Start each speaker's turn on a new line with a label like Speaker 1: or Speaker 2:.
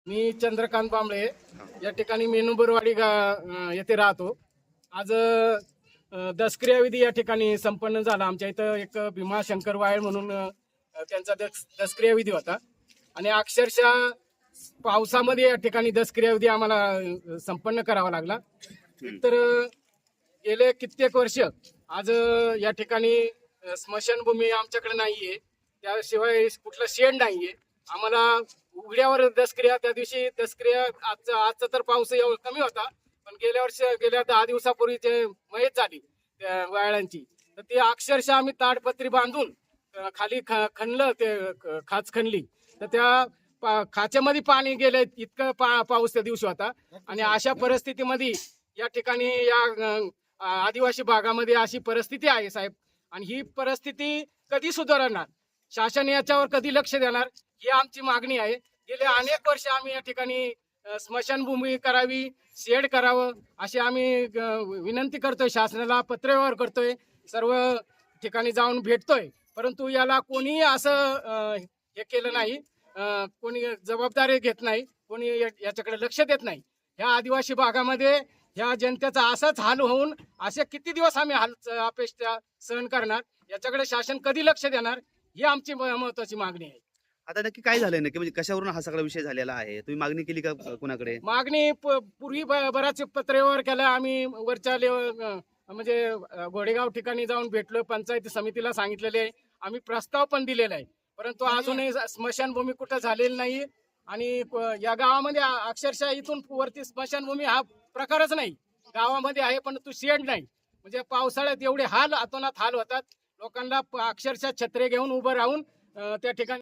Speaker 1: मी चंद्रकांत बांबळे या ठिकाणी मेनुबरवाडी येथे राहतो. आज दसक्रिया विधी या ठिकाणी संपन्न झाला. आमच्या इथं एक भीमाशंकर वायर म्हणून त्यांचा दसक्रिया विधी होता आणि अक्षरशः पावसामध्ये या ठिकाणी दसक्रिया विधी आम्हाला संपन्न करावा लागला. तर गेले कित्येक वर्ष आज या ठिकाणी स्मशानभूमी आमच्याकडे नाहीये, त्याशिवाय कुठलं शेड नाहीये. आम्हाला उघड्यावर दसक्रिया, त्या दिवशी दसक्रिया आजचा तर पाऊस एवढा कमी होता, पण गेल्या 10 दिवसापूर्वी ते मयत झाली त्या वाळांची. तर ती अक्षरशः आम्ही ताडपत्री बांधून खाली खणलं, ते खाच खणली. तर त्या खाच्यामध्ये पाणी गेलं, इतकं पाऊस त्या दिवशी होता. आणि अशा परिस्थितीमध्ये या ठिकाणी या आदिवासी भागामध्ये अशी परिस्थिती आहे साहेब. आणि ही परिस्थिती कधी सुधारणार, शासन याच्यावर कधी लक्ष देणार, ही आमची मागणी आहे. गेले अनेक वर्ष आम्ही या ठिकाणी स्मशानभूमी करावी, शेड करावं अशी आम्ही विनंती करतोय शासनाला, पत्रव्यवहार करतोय, सर्व ठिकाणी जाऊन भेटतोय. परंतु याला कोणी असं हे केलं नाही, कोणी जबाबदारी घेत नाही, कोणी याच्याकडे लक्ष देत नाही. ह्या आदिवासी भागामध्ये ह्या जनतेचा असाच हाल होऊन असे किती दिवस आम्ही अपेक्षा सहन करणार, याच्याकडे शासन कधी लक्ष देणार, ही आमची महत्वाची मागणी आहे.
Speaker 2: आता नक्की काय झालंय नक्की, म्हणजे कशावरून हा सगळा विषय झालेला आहे? तुम्ही मागणी केली का कुणाकडे?
Speaker 1: मागणी पूर्वी बराच पत्रव्यवहार केला आम्ही. वरच्या म्हणजे घोडेगाव ठिकाणी जाऊन भेटलो, पंचायत समितीला सांगितलेले आहे, आम्ही प्रस्ताव पण दिलेला आहे. परंतु अजूनही स्मशानभूमी कुठं झालेली नाही. आणि या गावामध्ये अक्षरशः इथून वरती स्मशानभूमी हा प्रकारच नाही. गावामध्ये आहे पण तू शेड नाही. म्हणजे पावसाळ्यात एवढे हाल, अतोनात हाल होतात लोकांना. अक्षरशः छत्रे घेऊन उभं राहून त्या ठिकाणी